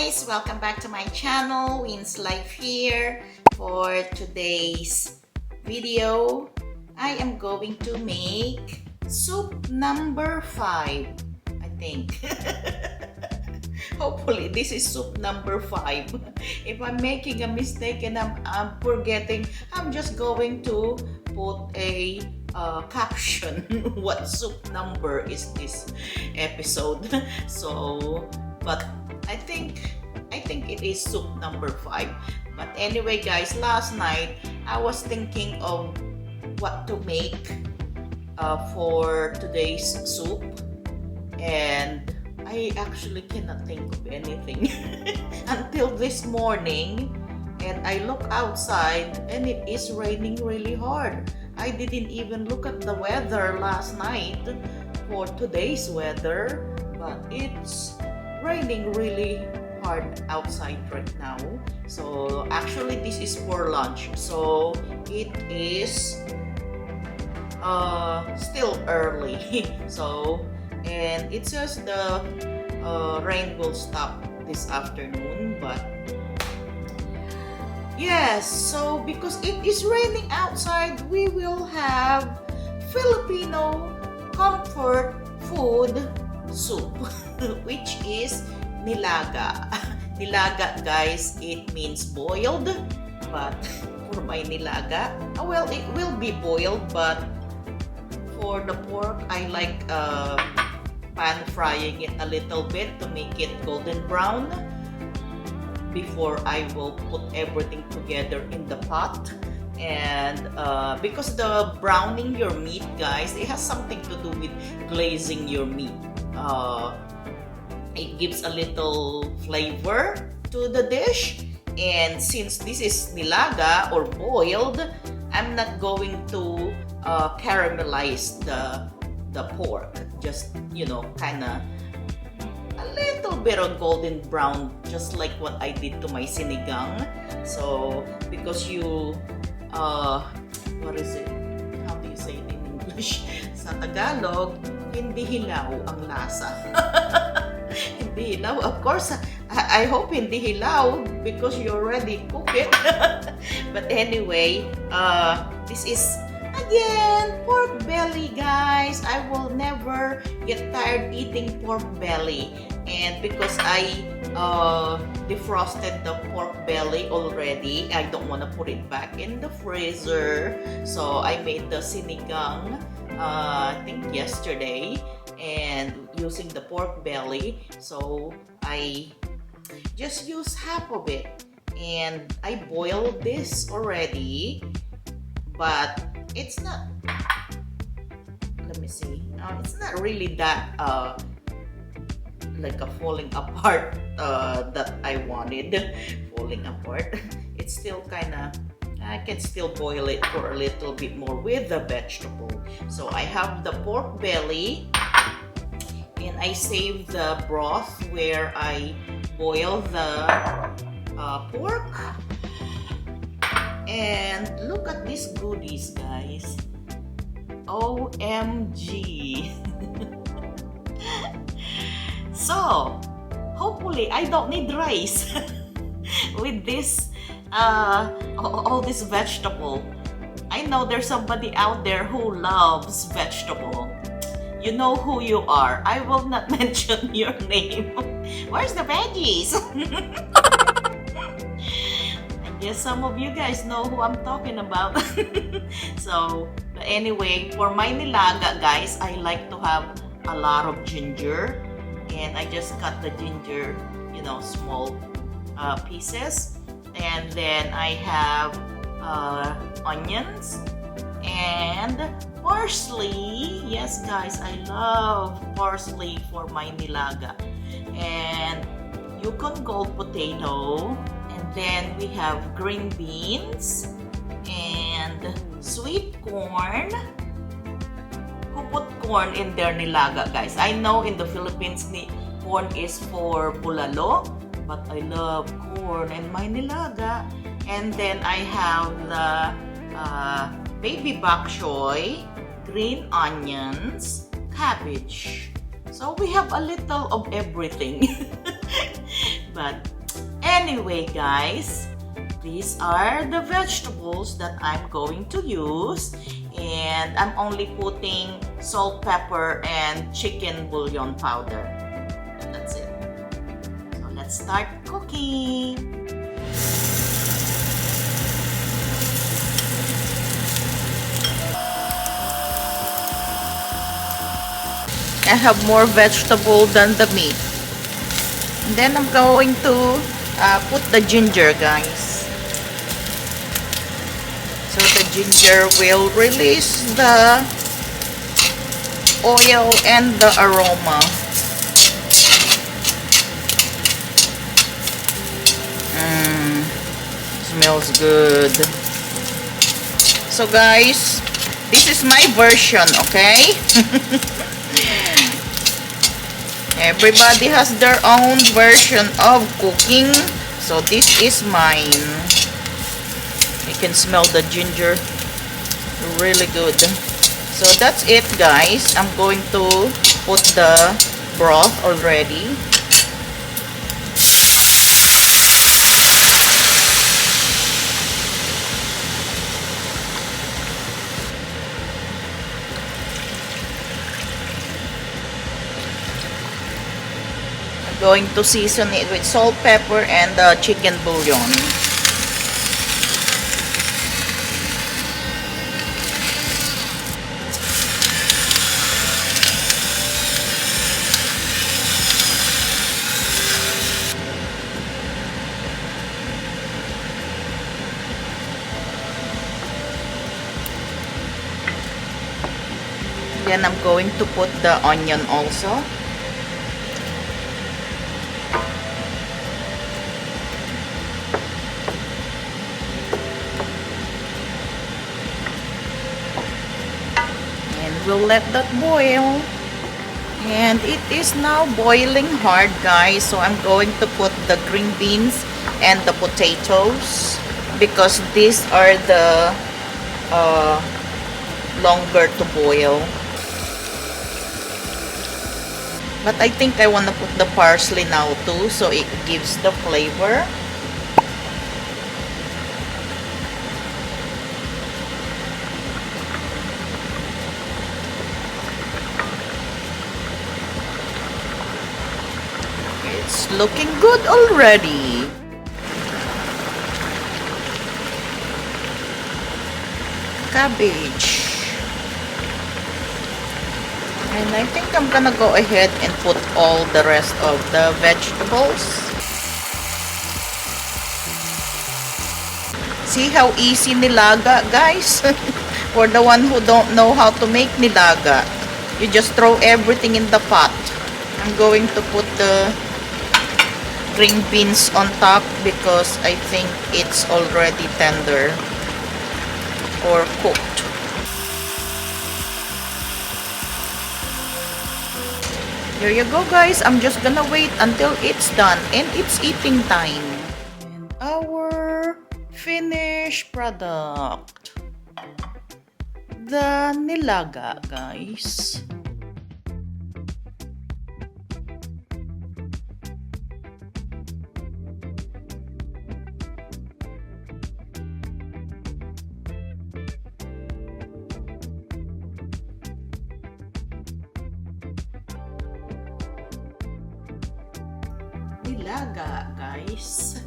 guys! Welcome back to my channel, Win's Life here. For today's video, I am going to make soup number 5, I think. Hopefully, this is soup number 5. If I'm making a mistake and I'm forgetting, I'm just going to put a caption. What soup number is this episode? But I think it is soup number 5. But anyway, guys, last night I was thinking of what to make for today's soup, and I actually cannot think of anything until this morning, and I look outside and it is raining really hard. I didn't even look at the weather last night for today's weather, but it's raining really hard outside right now. So actually this is for lunch, so it is still early. And it says the rain will stop this afternoon, but yes, so because it is raining outside, we will have Filipino comfort food soup, which is nilaga. Nilaga, guys, it means boiled, but for my nilaga, well, it will be boiled, but for the pork, I like pan frying it a little bit to make it golden brown before I will put everything together in the pot. And because the browning your meat, guys, it has something to do with glazing your meat. It gives a little flavor to the dish, and since this is nilaga or boiled, I'm not going to caramelize the pork, just, you know, kind of a little bit of golden brown, just like what I did to my sinigang. So because you what is it, how do you say it in English? Sa Tagalog, hindi hilaw ang lasa. Hindi hilaw, of course. I hope hindi hilaw because you already cook it. But anyway, this is again pork belly, guys. I will never get tired eating pork belly, and because I defrosted the pork belly already, I don't want to put it back in the freezer. So I made the sinigang I think yesterday, and using the pork belly, so I just use half of it, and I boiled this already, but it's not, let me see, it's not really that like a falling apart that I wanted. Falling apart. It's still kind of, I can still boil it for a little bit more with the vegetable. So I have the pork belly, and I save the broth where I boil the pork. And look at these goodies, guys. OMG. So hopefully I don't need rice with this all this vegetable. I know there's somebody out there who loves vegetable. You know who you are. I will not mention your name. Where's the veggies? I guess some of you guys know who I'm talking about. So, but anyway, for my nilaga, guys, I like to have a lot of ginger, and I just cut the ginger, you know, small pieces. And then I have onions and parsley. Yes, guys, I love parsley for my nilaga. And Yukon Gold potato. And then we have green beans and sweet corn. Who put corn in their nilaga, guys? I know in the Philippines, corn is for bulalo, but I love corn in my nilaga. And then I have the baby bok choy, green onions, cabbage. So we have a little of everything. But Anyway, guys, these are the vegetables that I'm going to use, and I'm only putting salt, pepper, and chicken bouillon powder. That's it. So let's start cooking. I have more vegetable than the meat. And then I'm going to put the ginger, guys. So the ginger will release the oil and the aroma. Smells good. So guys, this is my version, okay? Everybody has their own version of cooking, so this is mine. You can smell the ginger, really good. So that's it, guys. I'm going to put the broth already. Going to season it with salt, pepper, and the chicken bouillon. Then I'm going to put the onion also. We'll let that boil, and it is now boiling hard, guys. So I'm going to put the green beans and the potatoes because these are the longer to boil. But I think I want to put the parsley now too, so it gives the flavor. It's looking good already. Cabbage. And I think I'm gonna go ahead and put all the rest of the vegetables. See how easy nilaga, guys? For the one who don't know how to make nilaga, you just throw everything in the pot. I'm going to put the green beans on top because I think it's already tender or cooked. There you go, guys. I'm just gonna wait until it's done and it's eating time. And our finished product, the nilaga, guys. Nilaga, guys.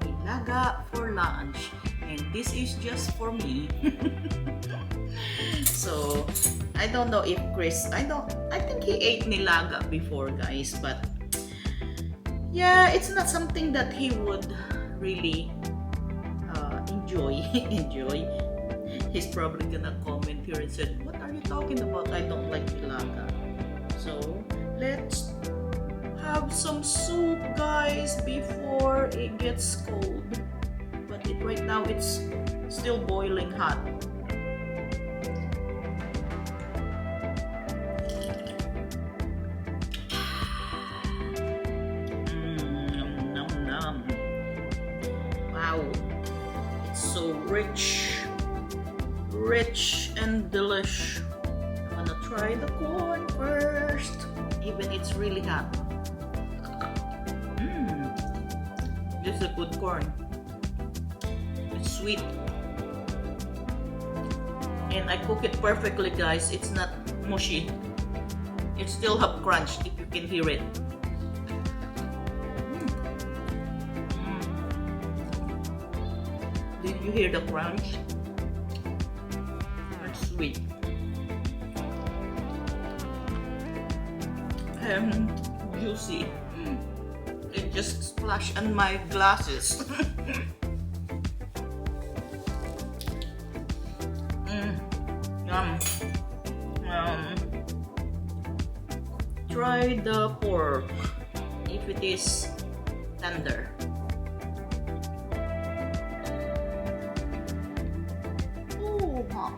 Nilaga for lunch, and this is just for me. So I don't know if Chris, I think he ate nilaga before, guys, but yeah, it's not something that he would really enjoy. He's probably gonna comment here and said, what are you talking about? I don't like nilaga. So let's have some soup, guys, before it gets cold. But right now it's still boiling hot. Nom nom. Wow, it's so rich and delish. I'm gonna try the corn first, even it's really hot. This is a good corn. It's sweet. And I cook it perfectly, guys. It's not mushy. It still have crunch, if you can hear it. Did you hear the crunch? It's sweet. And juicy. It just splashed on my glasses. Yum. Try the pork if it is tender. Ooh, hot.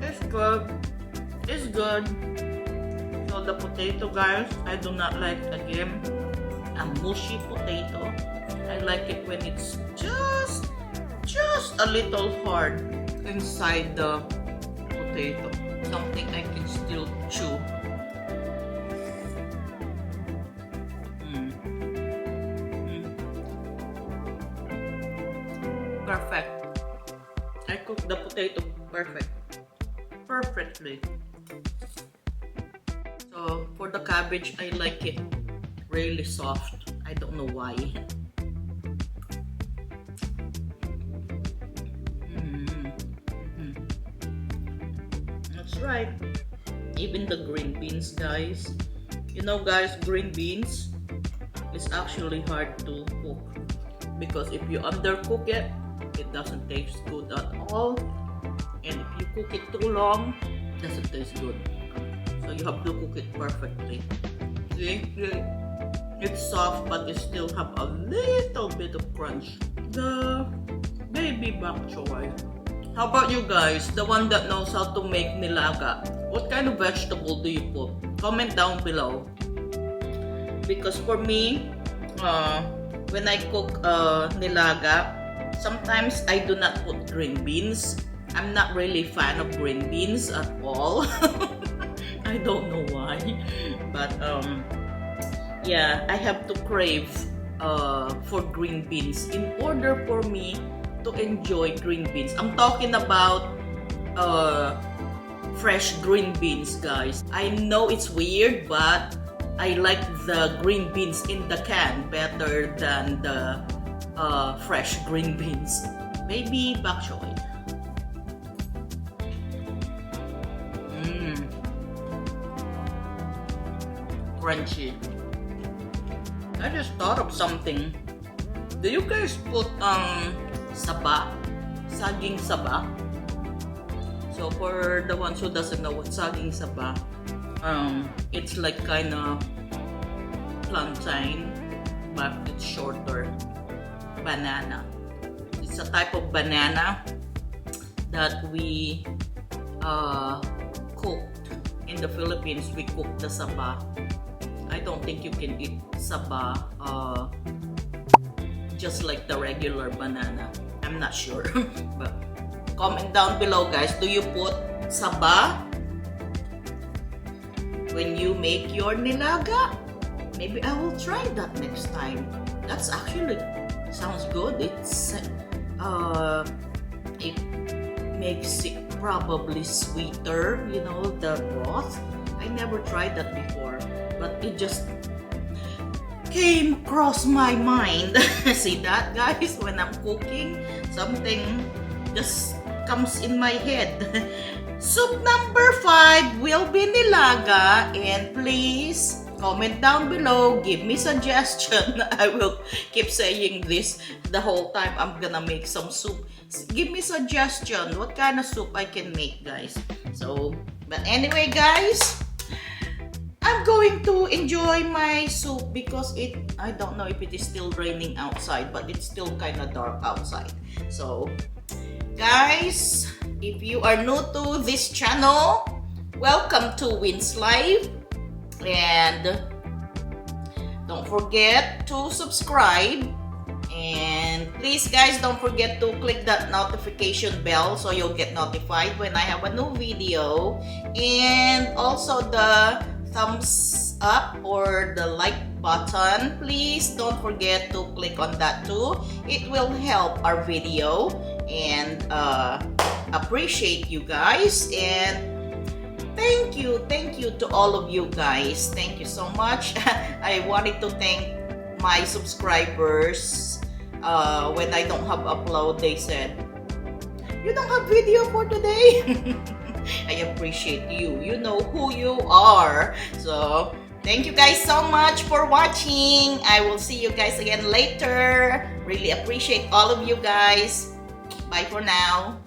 It's good. It's good. So the potato, guys, I do not like, again, a mushy potato. I like it when it's just a little hard inside the potato. Something I can still chew. Perfect. I cook the potato perfectly. So for the cabbage, I like it really soft. I don't know why. That's right. Even the green beans, guys. You know, guys, green beans is actually hard to cook because if you undercook it, it doesn't taste good at all. And if you cook it too long, it doesn't taste good. So you have to cook it perfectly. See? It's soft, but it still have a little bit of crunch. The baby bok choy. How about you guys? The one that knows how to make nilaga. What kind of vegetable do you put? Comment down below. Because for me, when I cook nilaga, sometimes I do not put green beans. I'm not really a fan of green beans at all. I don't know why. But yeah, I have to crave for green beans in order for me to enjoy green beans. I'm talking about fresh green beans, guys. I know it's weird, but I like the green beans in the can better than the fresh green beans. Maybe bok choy. Crunchy. I just thought of something. Do you guys put saba? Saging saba? So for the ones who doesn't know what saging saba, it's like kind of plantain, but it's shorter. Banana. It's a type of banana that we cooked in the Philippines. We cook the saba. I don't think you can eat saba just like the regular banana. I'm not sure. But comment down below, guys. Do you put saba when you make your nilaga? Maybe I will try that next time. That's actually sounds good. It's it makes it probably sweeter, you know, the broth. I never tried that before, but it just came across my mind. See that, guys? When I'm cooking, something just comes in my head. Soup number 5 will be nilaga, and please comment down below, give me suggestion. I will keep saying this the whole time I'm gonna make some soup. Give me suggestion what kind of soup I can make, guys. So, but anyway, guys, I'm going to enjoy my soup because I don't know if it is still raining outside, but it's still kind of dark outside. So, guys, if you are new to this channel, welcome to Win's Life. And don't forget to subscribe And please guys, don't forget to click that notification bell so you'll get notified when I have a new video. And also the thumbs up or the like button, please don't forget to click on that too. It will help our video, and appreciate you guys. And thank you to all of you guys. Thank you so much. I wanted to thank my subscribers. When I don't have upload, they said, "You don't have video for today?" I appreciate you. You know who you are. So thank you guys so much for watching. I will see you guys again later. Really appreciate all of you guys. Bye for now.